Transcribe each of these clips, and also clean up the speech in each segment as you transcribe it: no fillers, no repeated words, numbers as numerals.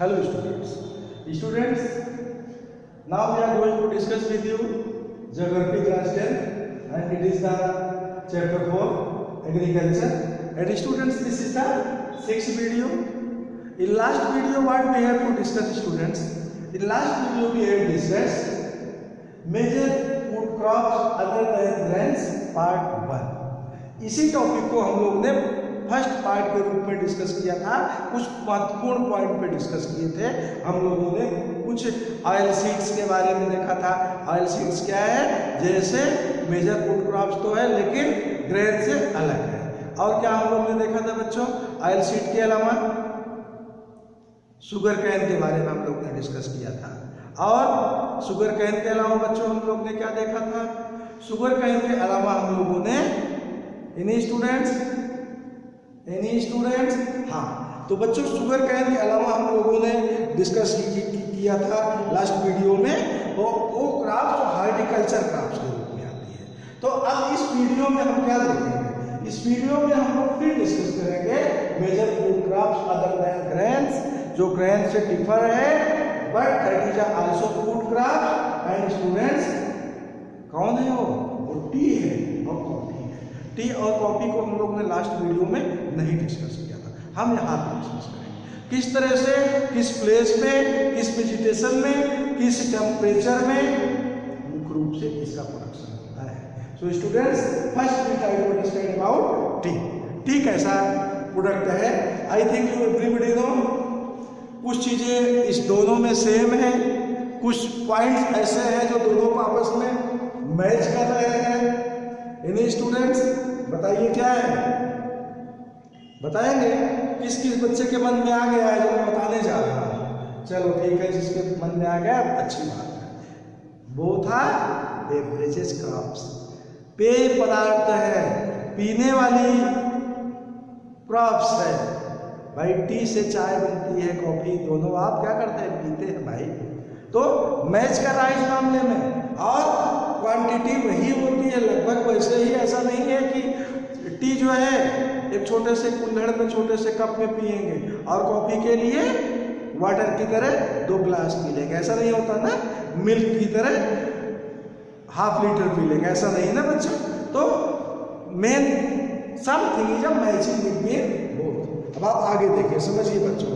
Hello students. Students, now we are going to discuss with you Geography class 10 and it is the chapter 4 Agriculture. And students, this is the 6th video. In last video what we have to discuss students? In last video we have discussed major food crops other than grains part 1. इसी topic को हम लोग ने first part के रूप में discuss किया था। कुछ महत्वपूर्ण पॉइंट पे डिस्कस किए थे हम लोगों ने। कुछ ऑयल सीड्स के बारे में देखा था। ऑयल सीड्स क्या है? जैसे मेजर फूड क्रॉप्स तो है लेकिन ग्रेन से अलग है। और क्या हम लोग ने देखा था बच्चों? ऑयल सीड के अलावा शुगर कैन के बारे में हम लोग ने डिस्कस किया था। और शुगर कैन के अलावा बच्चों हम लोग ने क्या देखा था? शुगर कैन के अलावा हम लोगों ने एनी स्टूडेंट्स हाँ, तो बच्चों शुगर कैन के अलावा हम लोगों ने डिस्कस किया था लास्ट वीडियो में वो क्रॉप्स जो हार्टिकल्चर क्रॉप्स के रूप में आती है। तो अब इस वीडियो में हम क्या देखेंगे? इस वीडियो में हम लोग फिर डिस्कस करेंगे major food crops other than grains, जो ग्रेन से डिफर है but that is also food crops. And students कौन है वो टी है और कॉफी है। टी और कॉफी को हम लोग ने लास्ट वीडियो में नहीं डिस्कस किया था, हम यहाँ पे डिस्कस करेंगे किस तरह से, किस प्लेस पे, किस वेजिटेशन में, किस टेम्परेचर में मुख्य रूप से इसका प्रोडक्शन होता है। So students, first we try to understand about tea. Tea कैसा प्रोडक्ट है? I think you everybody know. कुछ चीजें इस दोनों में सेम है, कुछ पॉइंट्स ऐसे हैं जो दोनों को आपस में मैच कर रहे हैं। इन्हीं स्टूडेंट्स बताइए क्या है? बताएंगे? किस किस बच्चे के मन में आ गया है जो मैं बताने जा रहा हूँ? चलो ठीक है, जिसके मन में आ गया अच्छी बात है। वो था बेवरेजेस क्रॉप्स, पेय पदार्थ है, पीने वाली क्रॉप्स है। भाई टी से चाय बनती है, कॉफी, दोनों आप क्या करते हैं? पीते हैं भाई। तो मैच कर रहा है इस मामले में और क्वांटिटी वही होती है लगभग वैसे ही। ऐसा नहीं है कि टी जो है एक छोटे से कुल्हड़ में छोटे से कप में पिएंगे और कॉफी के लिए वाटर की तरह 2 ग्लास पी लेंगे, ऐसा नहीं होता ना। मिल्क की तरह हाफ लीटर पी लेंगे, ऐसा नहीं ना बच्चों। तो main something is a matching between both. अब आप आगे देखिए, समझिए बच्चों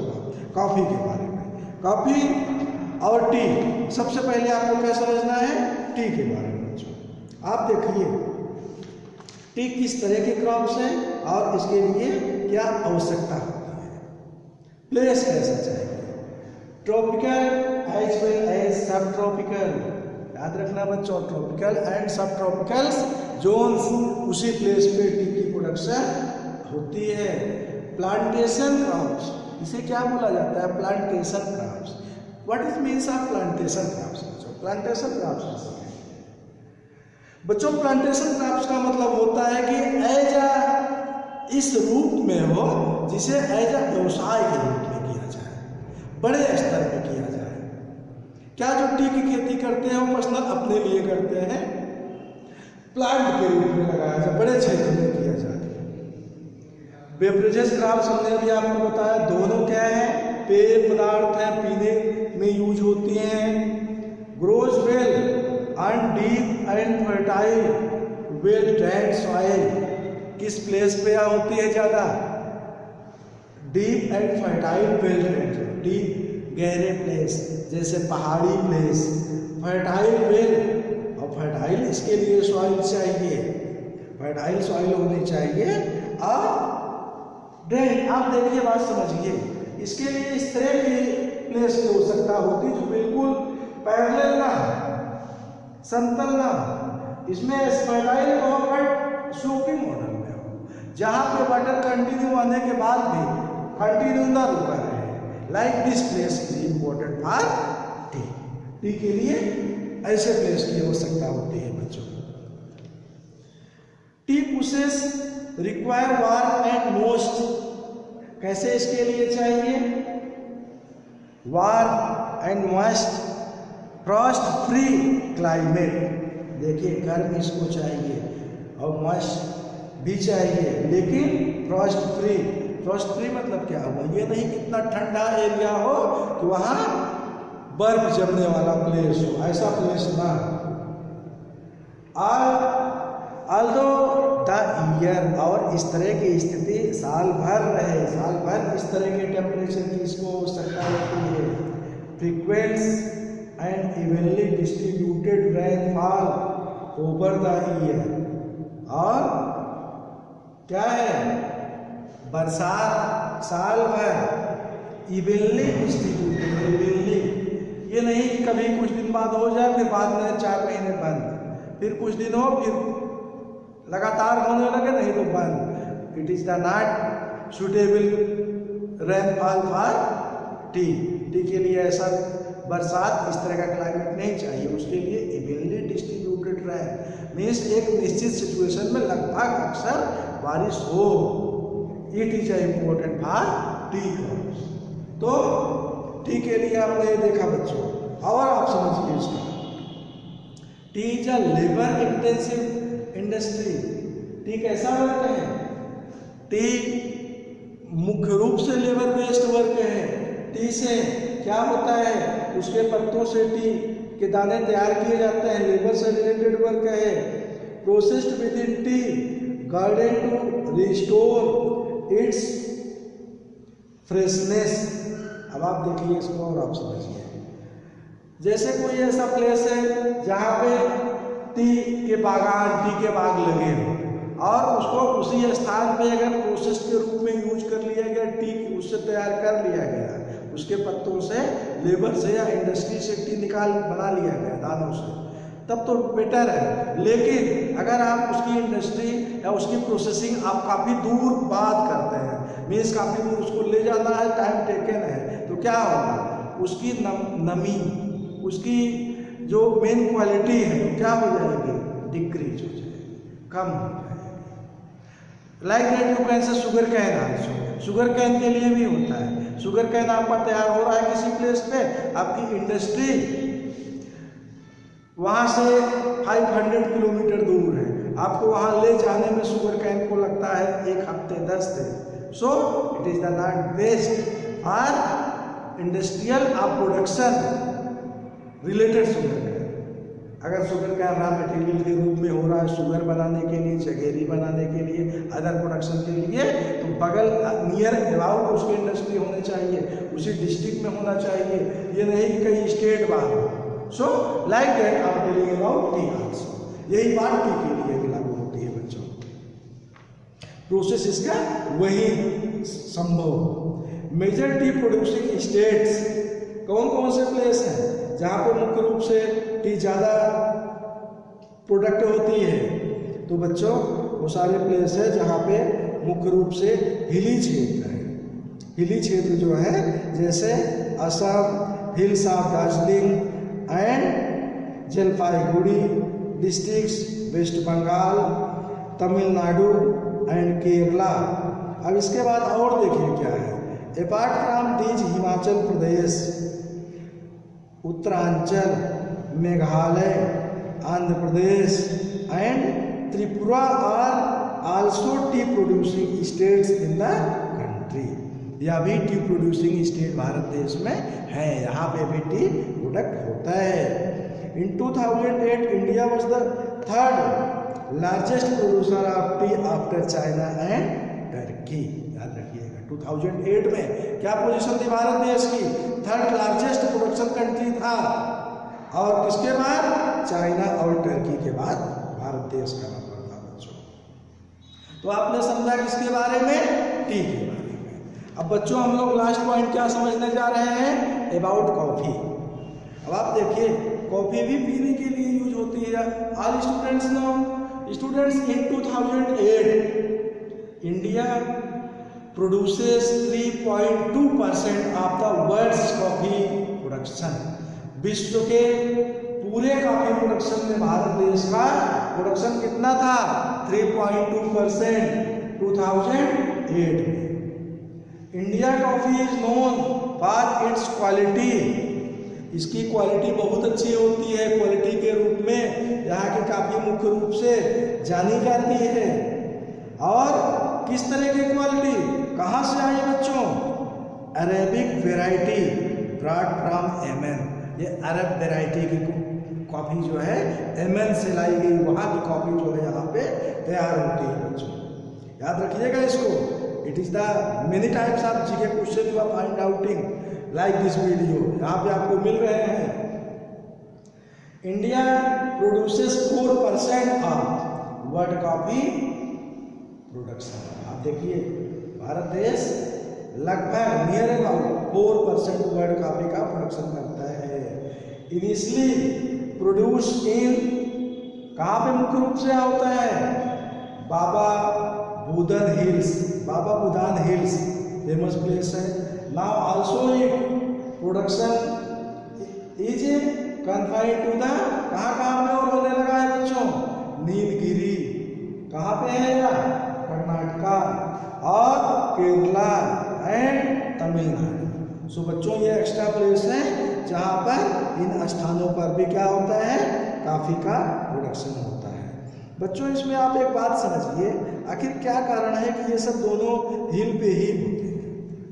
कॉफी के बारे में। कॉफी और टी, सबसे पहले आपको क्या समझना है? टी के बारे में बच्चों आप देखिए टी किस तरह के क्रॉप्स हैं और इसके लिए क्या आवश्यकता होती है। प्लेस कैसा चाहिए? ट्रॉपिकल एज वेल एज सब ट्रॉपिकल। याद रखना बच्चों, ट्रॉपिकल एंड सब ट्रॉपिकल जोन्स, उसी प्लेस पे टी की प्रोडक्शन होती है। प्लांटेशन क्रॉप्स, इसे क्या बोला जाता है? Plantation crops. What is means of plantation crops? Plantation crops बच्चों, प्लांटेशन क्रॉप्स का मतलब होता है कि एज अ इस रूप में हो जिसे एज अ व्यवसाय के रूप में किया जाए, बड़े स्तर पे किया जाए। क्या जो टी की खेती करते हैं वो पर्सनल अपने लिए करते हैं? प्लांट के रूप में लगाया जाए, बड़े क्षेत्र में किया जाए। बेवरेजेस क्रॉप्स हमने भी आपको बताया, दोनों क्या है? पेय पदार्थ है, पीने में यूज होती हैं। Grows well and deep and fertile well drained soil. किस प्लेस पे होती है ज्यादा? Deep and fertile well drained, deep गहरे प्लेस जैसे पहाड़ी प्लेस, फर्टाइल वेल, और फर्टाइल इसके लिए सॉइल चाहिए, फर्टाइल सॉइल होनी चाहिए। और ड्रेन, आप देखिए बात समझिए, इसके लिए इस तरह की प्लेस की आवश्यकता होती जो बिल्कुल पैरेलल ना, समतल ना, इसमें फर्टाइल हो बट स्लोपिंग मॉडल में हो, जहां पे वाटर कंटिन्यू आने के बाद भी कंटिन्यू ना रुका रहे। Like this place is important for T. T के लिए ऐसे प्लेस की आवश्यकता होती है बच्चों। T process require warm and most, कैसे इसके लिए चाहिए? Warm and moist, Frost free climate. देखिए गर्म इसको चाहिए और मॉइस्ट भी चाहिए लेकिन फ्रॉस्ट फ्री। फ्रॉस्ट फ्री मतलब क्या हुआ, ये नहीं कि इतना ठंडा एरिया हो कि वहाँ बर्फ जमने वाला प्लेस हो, ऐसा प्लेस ना। ऑल्दो द ईयर, और इस तरह की स्थिति साल भर रहे, साल भर इस तरह के टेम्परेचर की इसको आवश्यकता होती है। Frequent and evenly distributed rainfall over the year, और क्या है, बरसात साल भर इवनली डिस्ट्रीब्यूटेड, इवनली ये नहीं कि कभी कुछ दिन बाद हो जाए फिर बाद में 4 महीने बंद, फिर कुछ दिन हो फिर लगातार होने लगे, नहीं तो बंद। It is the not suitable rainfall for T, T के लिए ऐसा बरसात इस तरह का क्लाइमेट नहीं चाहिए, उसके लिए इवनली डिस्ट्रीब्यूटेड रेन मीन्स एक निश्चित सिचुएशन में लगभग अक्सर बारिश हो। It is important for T crops. तो टी के लिए आपने देखा बच्चों, और आप समझिए इसका, T is a labour intensive industry. T कैसा वर्क है, टी मुख्य रूप से लेबर बेस्ड वर्क है। टी से क्या होता है, उसके पत्तों से टी के दाने तैयार किए जाते हैं, लेबर से रिलेटेड वर्क है। Processed with in tea garden to restore its freshness. अब आप देखिए इसको और आप समझिए, जैसे कोई ऐसा प्लेस है जहाँ पे टी के बागान, टी के बाग लगे हो, और उसको उसी स्थान पे अगर प्रोसेस के रूप में यूज कर लिया गया, टी उससे तैयार कर लिया गया, उसके पत्तों से, लेबर से या इंडस्ट्री से टी निकाल बना लिया गया दानों से, तब तो बेटर है। लेकिन अगर आप उसकी इंडस्ट्री या उसकी प्रोसेसिंग आप काफ़ी दूर बाद करते हैं, मीन्स काफ़ी दूर उसको ले जाना है, टाइम टेकन है, तो क्या होगा, उसकी नमी, उसकी जो मेन क्वालिटी है तो क्या हो जाएगी, डिक्रीज हो जाएगी, कम हो जाएगी। Like that you can say sugar cane also, sugar cane के लिए भी होता है। शुगर कैन आपका तैयार हो रहा है किसी प्लेस पे, आपकी इंडस्ट्री वहाँ से 500 किलोमीटर दूर है, आपको वहाँ ले जाने में शुगर कैन को लगता है 1 हफ्ते 10 दिन। So it is the not best और इंडस्ट्रियल आप प्रोडक्शन रिलेटेड शुगर कैन। अगर शुगर कैन रॉ मटेरियल के रूप में हो रहा है शुगर बनाने के लिए, जगेरी बनाने के लिए, अदर प्रोडक्शन के लिए, तो बगल नियर अबाउट उसकी इंडस्ट्री होनी चाहिए, उसी डिस्ट्रिक्ट में होना चाहिए, ये नहीं कि कहीं स्टेट बाहर। So like that I am telling about T also, यही बात टी के लिए भी लागू होती है बच्चों। प्रोसेस इसका वही संभव। मेजर टी प्रोड्यूसिंग स्टेट्स कौन कौन से प्लेस हैं जहाँ पर मुख्य रूप से टी ज़्यादा प्रोडक्ट होती है, तो बच्चों वो सारे प्लेस है जहाँ पे मुख्य रूप से हिली क्षेत्र है। हिली क्षेत्र जो है जैसे Assam, hills of Darjeeling and Jalpaiguri districts, West Bengal, Tamil Nadu and Kerala. अब इसके बाद और देखिए क्या है, apart from these Himachal Pradesh, Uttaranchal, Meghalaya, Andhra Pradesh and Tripura are also tea producing states in the country. यह भी टी प्रोड्यूसिंग स्टेट भारत देश में है, यहाँ पे भी टी प्रोडक्ट होता है। इन 2008 India was the 3rd largest producer of T after China and Turkey. याद रखिएगा 2008 में क्या पोजीशन थी भारत देश की, 3rd लार्जेस्ट प्रोडक्शन कंट्री था, और किसके बाद, चाइना और टर्की के बाद भारत देश का नंबर था बच्चों। तो आपने समझा किसके बारे में, टी के बारे में। अब बच्चों हम लोग लास्ट पॉइंट क्या समझने जा रहे हैं, अबाउट कॉफी। अब आप देखिए कॉफी भी पीने के लिए यूज होती है। All students know, students in 2008 India produces 3.2% of the world's coffee production. विश्व के पूरे कॉफी प्रोडक्शन में भारत देश का प्रोडक्शन कितना था, 3.2% 2008 में। India coffee is known for its quality, इसकी क्वालिटी बहुत अच्छी होती है, क्वालिटी के रूप में यहाँ की काफ़ी मुख्य रूप से जानी जाती है। और किस तरह की क्वालिटी, कहाँ से आई बच्चों? Arabic variety brought from Yemen. ये अरब वेराइटी की कॉफ़ी जो है यमन से लाई गई, वहाँ की कॉफ़ी जो है यहाँ पे तैयार होती है बच्चों, याद रखिएगा इसको। It is the many types of GK question you are find outing like this video, यहाँ पे आपको मिल रहे हैं। India produces 4% of world coffee production. आप देखिए भारत देश लगभग नियर अबाउट 4% वर्ल्ड कॉफी का प्रोडक्शन करता है। इनिशियली प्रोड्यूस इन, कहाँ पे मुख्य रूप से होता है? Baba Budan hills, Baba Budan hills famous place है। Now also it production is confined to the, कहाँ में और होने लगा है बच्चों? नीलगिरी, कहाँ पे है यार? कर्नाटका और केरला एंड तमिलनाडु। सो बच्चों ये एक्स्ट्रा प्लेस है जहाँ पर इन स्थानों पर भी क्या होता है? कॉफी का प्रोडक्शन होता है। बच्चों इसमें आप एक बात समझिए, आखिर क्या कारण है कि ये सब दोनों हिल पे ही होते हैं?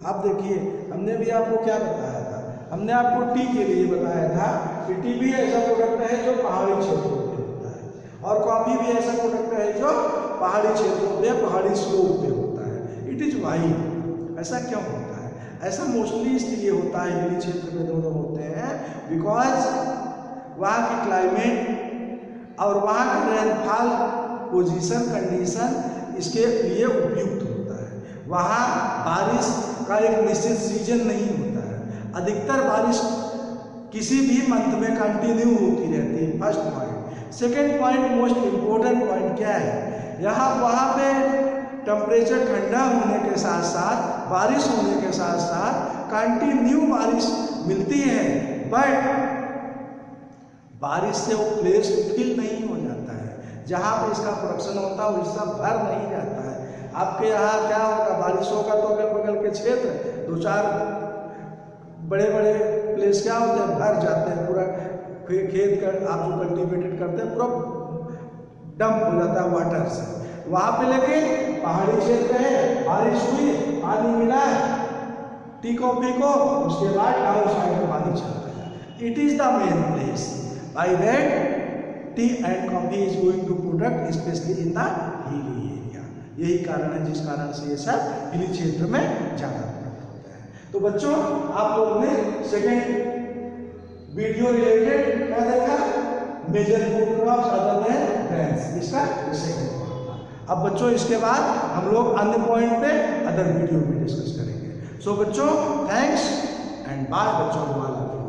आप देखिए हमने भी आपको क्या बताया था, हमने आपको टी के लिए बताया था कि टी भी ऐसा प्रोडक्ट है जो पहाड़ी क्षेत्रों पे होता है, और कॉफी भी ऐसा प्रोडक्ट है जो पहाड़ी क्षेत्रों पे, पहाड़ी स्लोप पे होता है। इट इज वाई, ऐसा क्यों होता है? ऐसा मोस्टली इसलिए होता है, हिली क्षेत्र में दोनों होते हैं, बिकॉज वहाँ की क्लाइमेट और वहाँ का रेनफॉल पोजीशन कंडीशन इसके लिए उपयुक्त होता है। वहाँ बारिश का एक निश्चित सीजन नहीं होता है, अधिकतर बारिश किसी भी मंथ में कंटिन्यू होती रहती है, first point. Second point, most important point क्या है? यहाँ वहाँ पे टेम्परेचर ठंडा होने के साथ साथ, बारिश होने के साथ साथ कंटिन्यू बारिश मिलती है, बट बारिश से वो प्लेस फिल नहीं हो जाता है। जहाँ पे इसका प्रोडक्शन होता है वो हिस्सा भर नहीं जाता है। आपके यहाँ क्या होगा? बारिश होगा तो अगल बगल के क्षेत्र 2-4 बड़े बड़े प्लेस क्या होते हैं? भर जाते हैं, पूरा खेत कर आप जो कल्टीवेटेड करते हैं पूरा डंप हो जाता है वाटर से। वहाँ पे लेके पहाड़ी क्षेत्र है, बारिश हुई, पानी मिला टी कॉफी को, उसके बाद डाउन साइड में पानी चलता है। It is the main place by that tea and coffee is going to product specially in the hilly area. यही कारण है जिस कारण से ये सब हिली क्षेत्र में ज्यादा प्रोडक्ट होता है। तो बच्चों आप लोगों ने सेकेंड वीडियो रिलेटेड क्या देखा? Major food crops other than grains, इसका सेकेंड। अब बच्चों इसके बाद हम लोग अन्य पॉइंट पे अदर वीडियो में डिस्कस करेंगे। सो बच्चों थैंक्स एंड बाय बच्चों।